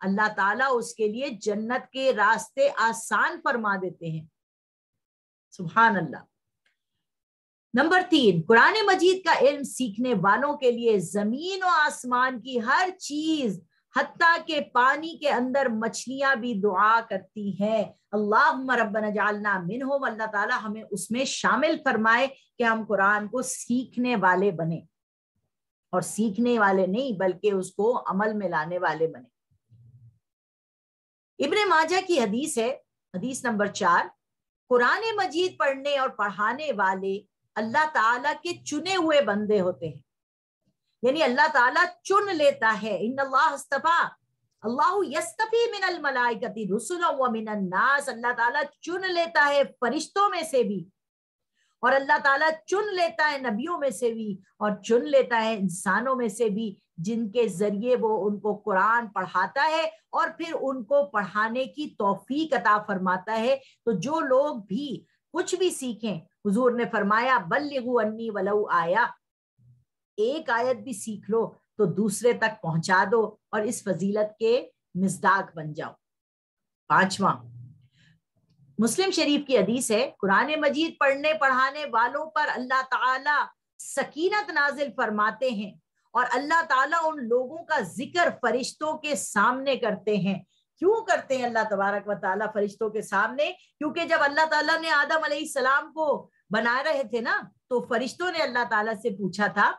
اللہ تعالیٰ اس کے لیے جنت کے راستے آسان فرما دیتے ہیں. سبحان اللہ. نمبر 3، قرآن مجید کا علم سیکھنے والوں کے لیے زمین و آسمان کی ہر چیز حتیٰ کہ پانی کے اندر مچھلیاں بھی دعا کرتی ہیں، اللہم ربنا جعلنا منہم، اللہ تعالیٰ ہمیں اس میں شامل فرمائے کہ ہم قرآن کو سیکھنے والے بنیں، اور سیکھنے والے نہیں بلکہ اس کو عمل میں لانے والے بنیں. ابن ماجہ کی حدیث ہے، حدیث نمبر 4، قرآن مجید پڑھنے اور پڑھانے والے اللہ تعالیٰ کے چنے ہوئے بندے ہوتے ہیں. یعنی اللہ تعالیٰ چن لیتا ہے، ان اللہ اصطفیٰ، اللہ یصطفی من الملائکۃ رسلا ومن الناس، اللہ تعالیٰ چن لیتا ہے فرشتوں میں سے بھی، اور اللہ تعالیٰ چن لیتا ہے نبیوں میں سے بھی، اور چن لیتا ہے انسانوں میں سے بھی، جن کے ذریعے وہ ان کو قرآن پڑھاتا ہے اور پھر ان کو پڑھانے کی توفیق عطا فرماتا ہے. تو جو لوگ بھی کچھ بھی سیکھیں، حضور نے فرمایا بلغوا انی ولو آیا، ایک آیت بھی سیکھ لو تو دوسرے تک پہنچا دو اور اس فضیلت کے مصداق بن جاؤ. 5واں، مسلم شریف کی حدیث ہے، قرآن مجید پڑھنے پڑھانے والوں پر اللہ تعالیٰ سکینت نازل فرماتے ہیں، اور اللہ تعالیٰ ان لوگوں کا ذکر فرشتوں کے سامنے کرتے ہیں. کیوں کرتے ہیں اللہ تبارک و تعالیٰ فرشتوں کے سامنے؟ کیونکہ جب اللہ تعالیٰ نے آدم علیہ السلام کو بنا رہے تھے نا، تو فرشتوں نے اللہ تعالیٰ سے پوچھا تھا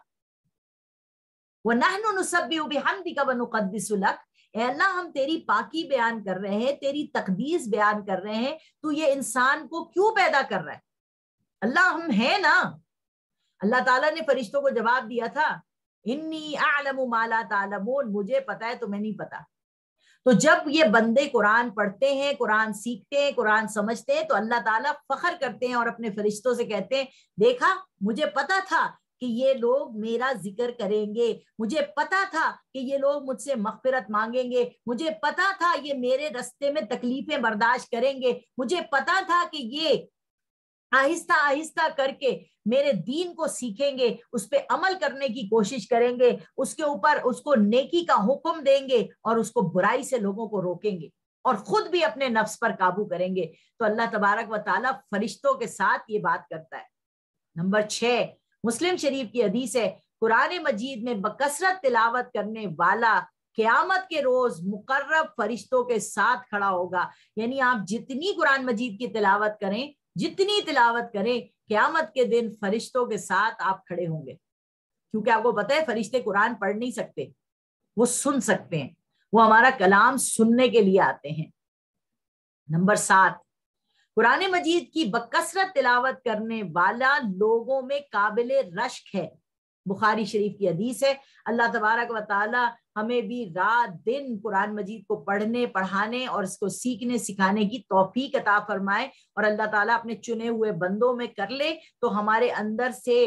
وَنَحْنُ نُسَبِّحُ بِحَمْدِكَ وَنُقَدِّسُ لَكَ، اے اللہ ہم تیری پاکی بیان کر رہے ہیں، تیری تقدیس بیان کر رہے ہیں، تو یہ انسان کو کیوں پیدا کر رہا ہے؟ اللہ ہم ہیں نا. اللہ تعالیٰ نے فرشتوں کو جواب دیا تھا انی اعلم ما لا تعلمون، مجھے پتا ہے تمہیں نہیں پتا. تو جب یہ بندے قرآن پڑھتے ہیں، قرآن سیکھتے ہیں، قرآن سمجھتے ہیں، تو اللہ تعالیٰ فخر کرتے ہیں اور اپنے فرشتوں سے کہتے ہیں دیکھا مجھے پتا تھا کہ یہ لوگ میرا ذکر کریں گے، مجھے پتا تھا کہ یہ لوگ مجھ سے مغفرت مانگیں گے، مجھے پتا تھا یہ میرے رستے میں تکلیفیں برداشت کریں گے، مجھے پتا تھا کہ یہ آہستہ آہستہ کر کے میرے دین کو سیکھیں گے، اس پہ عمل کرنے کی کوشش کریں گے، اس کے اوپر اس کو نیکی کا حکم دیں گے اور اس کو برائی سے لوگوں کو روکیں گے، اور خود بھی اپنے نفس پر قابو کریں گے. تو اللہ تبارک و تعالیٰ فرشتوں کے ساتھ یہ بات کرتا ہے. نمبر 6، مسلم شریف کی حدیث ہے، قرآن مجید میں بکثرت تلاوت کرنے والا قیامت کے روز مقرب فرشتوں کے ساتھ کھڑا ہوگا. یعنی آپ جتنی قرآن مجید کی تلاوت کریں، جتنی تلاوت کریں، قیامت کے دن فرشتوں کے ساتھ آپ کھڑے ہوں گے. کیونکہ آپ کو پتہ ہے فرشتے قرآن پڑھ نہیں سکتے، وہ سن سکتے ہیں، وہ ہمارا کلام سننے کے لیے آتے ہیں. نمبر 7، قرآن مجید کی بکثرت تلاوت کرنے والا لوگوں میں قابل رشک ہے. بخاری شریف کی حدیث ہے، اللہ تبارک و تعالی ہمیں بھی رات دن قرآن مجید کو پڑھنے پڑھانے اور اس کو سیکھنے سکھانے کی توفیق عطا فرمائے، اور اللہ تعالیٰ اپنے چنے ہوئے بندوں میں کر لے تو ہمارے اندر سے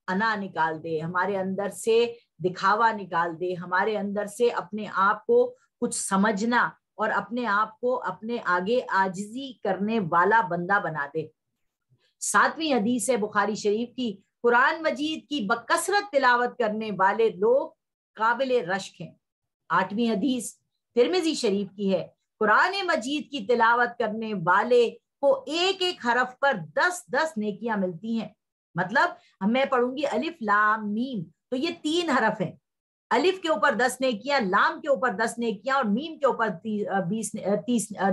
انا نکال دے، ہمارے اندر سے دکھاوا نکال دے، ہمارے اندر سے اپنے آپ کو کچھ سمجھنا اور اپنے آپ کو اپنے آگے عاجزی کرنے والا بندہ بنا دے. 7ویں حدیث ہے بخاری شریف کی، قرآن مجید کی بکثرت تلاوت کرنے والے لوگ قابل رشک ہیں. 8ویں حدیث ترمذی شریف کی ہے، قرآن مجید کی تلاوت کرنے والے کو ایک ایک حرف پر 10 نیکیاں ملتی ہیں. مطلب میں پڑھوں گی الف لام میم، تو یہ 3 حرف ہیں، الف کے اوپر 10 نیکیاں، لام کے اوپر 10 نیکیاں اور میم کے اوپر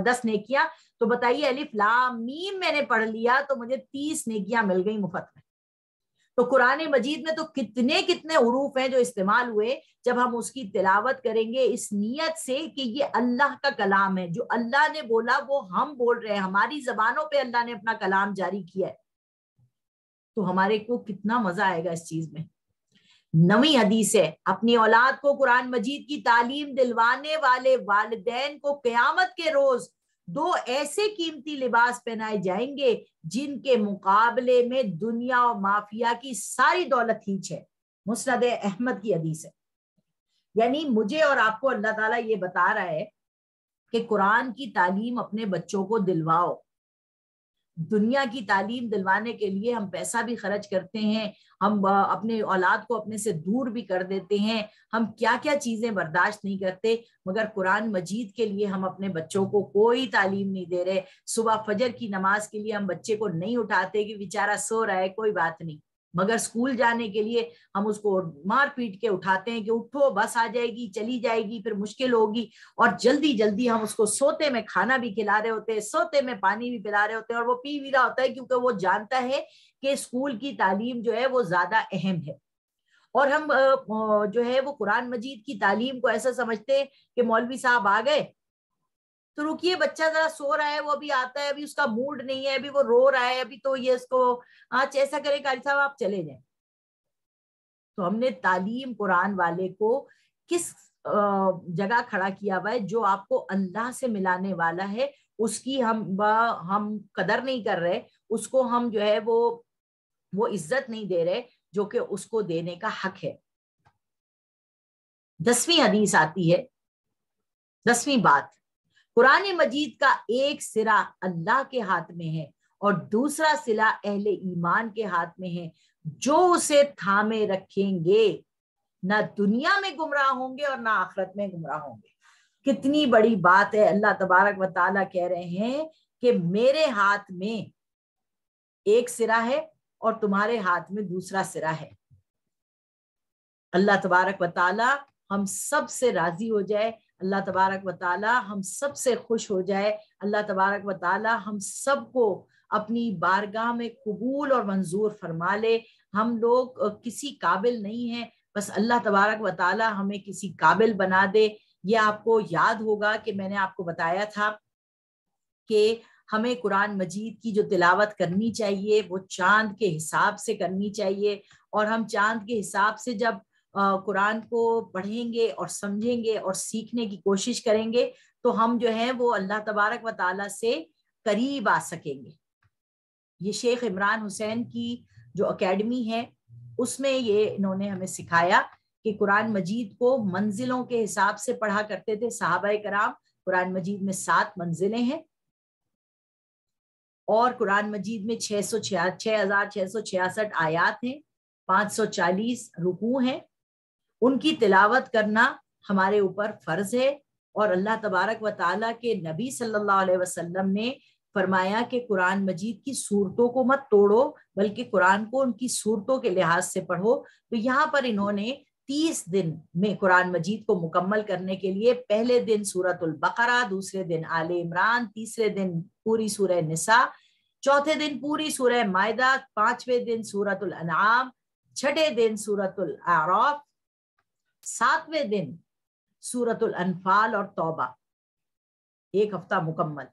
10 نیکیاں. تو بتائیے الف لام میم میں نے پڑھ لیا تو مجھے 30 نیکیاں مل گئی مفت میں. تو قرآن مجید میں تو کتنے کتنے حروف ہیں جو استعمال ہوئے. جب ہم اس کی تلاوت کریں گے اس نیت سے کہ یہ اللہ کا کلام ہے، جو اللہ نے بولا وہ ہم بول رہے ہیں، ہماری زبانوں پہ اللہ نے اپنا کلام جاری کیا ہے، تو ہمارے کو کتنا مزہ آئے گا اس چیز میں. 9ویں حدیث ہے، اپنی اولاد کو قرآن مجید کی تعلیم دلوانے والے والدین کو قیامت کے روز 2 ایسے قیمتی لباس پہنائے جائیں گے جن کے مقابلے میں دنیا اور مافیا کی ساری دولت ہیچ ہے. مسند احمد کی حدیث ہے. یعنی مجھے اور آپ کو اللہ تعالیٰ یہ بتا رہا ہے کہ قرآن کی تعلیم اپنے بچوں کو دلواؤ. دنیا کی تعلیم دلوانے کے لیے ہم پیسہ بھی خرچ کرتے ہیں، ہم اپنے اولاد کو اپنے سے دور بھی کر دیتے ہیں، ہم کیا کیا چیزیں برداشت نہیں کرتے، مگر قرآن مجید کے لیے ہم اپنے بچوں کو کوئی تعلیم نہیں دے رہے۔ صبح فجر کی نماز کے لیے ہم بچے کو نہیں اٹھاتے کہ بیچارہ سو رہا ہے، کوئی بات نہیں، مگر اسکول جانے کے لیے ہم اس کو مار پیٹ کے اٹھاتے ہیں کہ اٹھو، بس آ جائے گی، چلی جائے گی، پھر مشکل ہوگی، اور جلدی جلدی ہم اس کو سوتے میں کھانا بھی کھلا رہے ہوتے ہیں، سوتے میں پانی بھی پلا رہے ہوتے ہیں، اور وہ پی بھی رہا ہوتا ہے کیونکہ وہ جانتا ہے کہ اسکول کی تعلیم جو ہے وہ زیادہ اہم ہے۔ اور ہم جو ہے وہ قرآن مجید کی تعلیم کو ایسا سمجھتے ہیں کہ مولوی صاحب آ گئے تو رکیے، بچہ ذرا سو رہا ہے، وہ ابھی آتا ہے، ابھی اس کا موڈ نہیں ہے، ابھی وہ رو رہا ہے، ابھی تو یہ اس کو آج ایسا کرے قاری صاحب آپ چلے جائیں۔ تو ہم نے تعلیم قرآن والے کو کس جگہ کھڑا کیا ہوا ہے جو آپ کو اللہ سے ملانے والا ہے، اس کی ہم قدر نہیں کر رہے، اس کو ہم جو ہے وہ عزت نہیں دے رہے جو کہ اس کو دینے کا حق ہے۔ 10ویں حدیث آتی ہے، 10ویں بات، قرآن مجید کا ایک سرا اللہ کے ہاتھ میں ہے اور دوسرا سرا اہل ایمان کے ہاتھ میں ہے، جو اسے تھامے رکھیں گے نہ دنیا میں گمراہ ہوں گے اور نہ آخرت میں گمراہ ہوں گے۔ کتنی بڑی بات ہے، اللہ تبارک و تعالیٰ کہہ رہے ہیں کہ میرے ہاتھ میں ایک سرا ہے اور تمہارے ہاتھ میں دوسرا سرا ہے۔ اللہ تبارک و تعالیٰ ہم سب سے راضی ہو جائے، اللہ تبارک و تعالیٰ ہم سب سے خوش ہو جائے، اللہ تبارک و تعالیٰ ہم سب کو اپنی بارگاہ میں قبول اور منظور فرما لے۔ ہم لوگ کسی قابل نہیں ہیں، بس اللہ تبارک و تعالیٰ ہمیں کسی قابل بنا دے۔ یہ آپ کو یاد ہوگا کہ میں نے آپ کو بتایا تھا کہ ہمیں قرآن مجید کی جو تلاوت کرنی چاہیے وہ چاند کے حساب سے کرنی چاہیے، اور ہم چاند کے حساب سے جب قرآن کو پڑھیں گے اور سمجھیں گے اور سیکھنے کی کوشش کریں گے تو ہم جو ہیں وہ اللہ تبارک و تعالیٰ سے قریب آ سکیں گے۔ یہ شیخ عمران حسین کی جو اکیڈمی ہے اس میں یہ انہوں نے ہمیں سکھایا کہ قرآن مجید کو منزلوں کے حساب سے پڑھا کرتے تھے صحابہ کرام۔ قرآن مجید میں 7 منزلیں ہیں اور قرآن مجید میں 6666 آیات ہیں، 540 رکوع ہیں، ان کی تلاوت کرنا ہمارے اوپر فرض ہے۔ اور اللہ تبارک و تعالیٰ کے نبی صلی اللہ علیہ وسلم نے فرمایا کہ قرآن مجید کی صورتوں کو مت توڑو بلکہ قرآن کو ان کی صورتوں کے لحاظ سے پڑھو۔ تو یہاں پر انہوں نے 30 دن میں قرآن مجید کو مکمل کرنے کے لیے پہلے دن سورۃ البقرہ، دوسرے دن آل عمران، تیسرے دن پوری سورہ نساء، چوتھے دن پوری سورہ مائدہ، 5ویں دن سورۃ الانعام، 6ٹھے دن سورۃ الاعراف، 7ویں دن سورۃ الانفال اور توبہ، 1 ہفتہ مکمل۔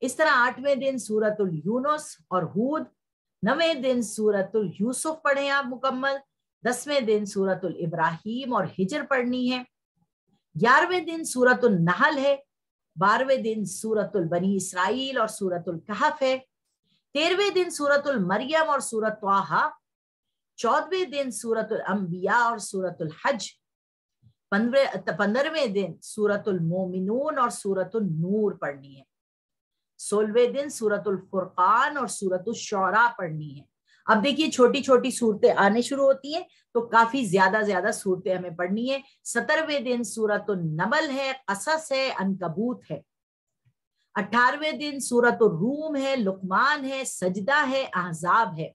اس طرح 8ویں دن سورۃ الیونس اور ہود، 9ویں دن سورۃ الیوسف پڑھیں آپ مکمل، 10ویں دن سورۃ الابراہیم اور ہجر پڑھنی ہے، 11ویں دن سورۃ النحل ہے، 12ویں دن سورۃ البنی اسرائیل اور سورۃ الکہف ہے، 13ویں دن سورۃ المریم اور سورۃ طٰہٰ، 14ویں دن سورۃ الانبیاء اور سورۃ الحج، 15ویں دن سورۃ المومنون اور سورۃ النور پڑھنی ہے، 16ویں دن سورۃ الفرقان اور سورۃ الشعراء پڑھنی ہے۔ اب دیکھیے چھوٹی چھوٹی صورتیں آنے شروع ہوتی ہیں تو کافی زیادہ صورتیں ہمیں پڑھنی ہے۔ 17ویں دن سورۃ النمل ہے، قصص ہے، عنکبوت ہے، 18ویں دن سورۃ الروم ہے، لقمان ہے، سجدہ ہے، احزاب ہے،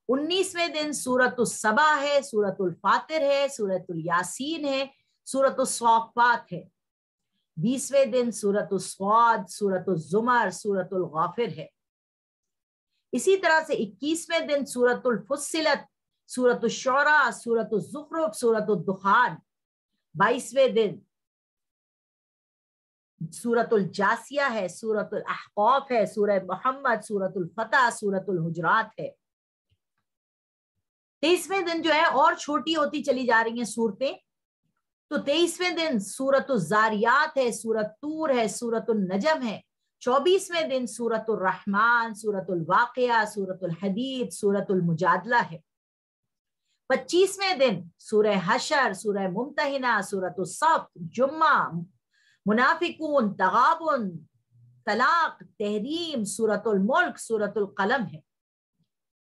19ویں دن سورۃ السبا ہے، سورۃ الفاطر ہے، سورۃ الیاسین ہے، سورۃ الصافات ہے، 20ویں دن سورۃ الصاد، سورۃ الزمر، سورۃ الغافر ہے، اسی طرح سے 21ویں دن سورۃ الفصلت، سورۃ الشعراء، سورۃ الزخرف، سورۃ الدخان، 22ویں دن سورۃ الجاسیہ ہے، سورۃ الاحقاف ہے، سورہ محمد، سورۃ الفتح، سورۃ الحجرات ہے۔ 23ویں دن جو ہے اور چھوٹی ہوتی چلی جا رہی ہیں صورتیں، تو 23ویں دن سورۃ الزاریات ہے، سورۃ طور ہے، سورۃ النجم ہے، 24ویں دن سورۃ الرحمن، سورۃ الواقعہ، سورۃ الحدید، سورۃ المجادلہ ہے، 25ویں دن سورہ حشر، سورہ ممتحنہ، سورۃ الصف، جمعہ، منافقون، تغابن، طلاق، تحریم سورۃ الملک، سورۃ القلم ہے۔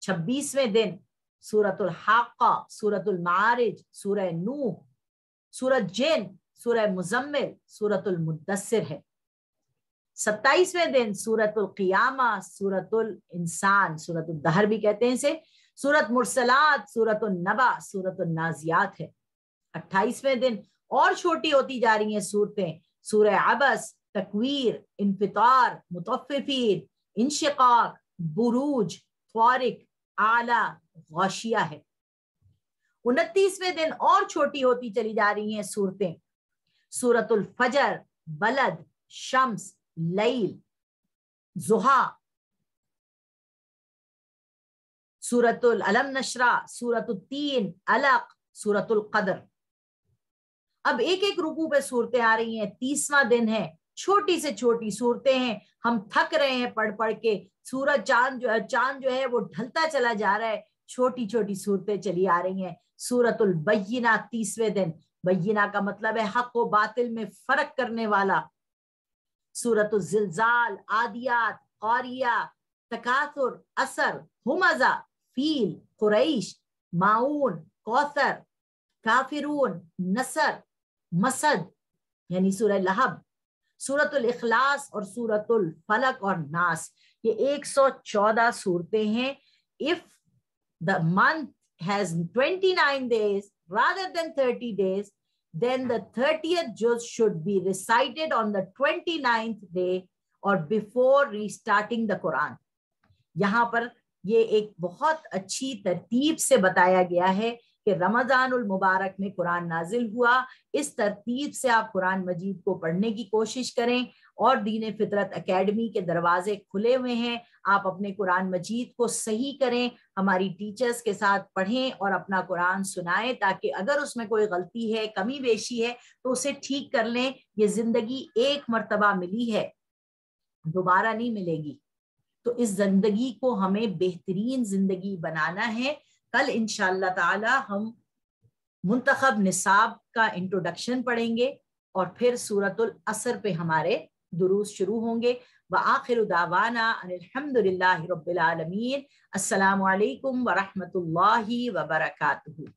26ویں دن سورۃ الحاقہ، سورۃ المعارج، سورہ نوح، سورۃ جن، سورہ مزمل، سورۃ المدثر ہے۔ 27ویں دن سورۃ القیامہ، سورۃ الانسان، سورۃ الدہر بھی کہتے ہیں اسے، سورۃ مرسلات، سورۃ النبا، سورۃ النازیات ہے۔ 28ویں دن اور چھوٹی ہوتی جا رہی ہیں صورتیں، سورہ عبس، تکویر، انفطار، مطففین، انشقاق، بروج، طارق، اعلی، غاشیہ ہے۔ 29ویں دن اور چھوٹی ہوتی چلی جا رہی ہیں صورتیں، سورۃ الفجر، بلد، شمس، لیل، ضحیٰ، سورۃ العلم نشرہ، سورۃ التین، علق، سورۃ القدر۔ اب ایک ایک رکوع پہ صورتیں آ رہی ہیں، 30واں دن ہے، چھوٹی سے چھوٹی صورتیں ہیں، ہم تھک رہے ہیں پڑھ پڑھ کے، سورج چاند جو ہے وہ ڈھلتا چلا جا رہا ہے، چھوٹی چھوٹی صورتیں چلی آ رہی ہیں۔ سورۃ البینہ 30ویں دن، بینہ کا مطلب ہے حق و باطل میں فرق کرنے والا۔ سورۃ الزلزال، عادیات، قاریہ، تکاثر، اثر، ہمزہ، فیل، قریش، ماعون، کوثر، کافرون، نصر، مسد یعنی سورہ لہب، سورۃ الاخلاص اور سورۃ الفلق اور ناس۔ یہ 114 صورتیں ہیں۔ if the month has 29 days rather than 30 days, then the 30th juz should be recited on the 29th day or before restarting the Quran۔ یہاں پر یہ ایک بہت اچھی ترتیب سے بتایا گیا ہے کہ رمضان المبارک میں قرآن نازل ہوا، اس ترتیب سے آپ قرآن مجید کو پڑھنے کی کوشش کریں، اور دین فطرت اکیڈمی کے دروازے کھلے ہوئے ہیں، آپ اپنے قرآن مجید کو صحیح کریں، ہماری ٹیچرز کے ساتھ پڑھیں اور اپنا قرآن سنائیں، تاکہ اگر اس میں کوئی غلطی ہے، کمی بیشی ہے تو اسے ٹھیک کر لیں۔ یہ زندگی ایک مرتبہ ملی ہے، دوبارہ نہیں ملے گی، تو اس زندگی کو ہمیں بہترین زندگی بنانا ہے۔ کل انشاءاللہ تعالی ہم منتخب نصاب کا انٹروڈکشن پڑھیں گے، اور پھر سورۃ العصر پہ ہمارے دروس شروع ہوں گے۔ وآخر دعوانا ان الحمد للہ رب العالمین۔ السلام علیکم ورحمۃ اللہ وبرکاتہ۔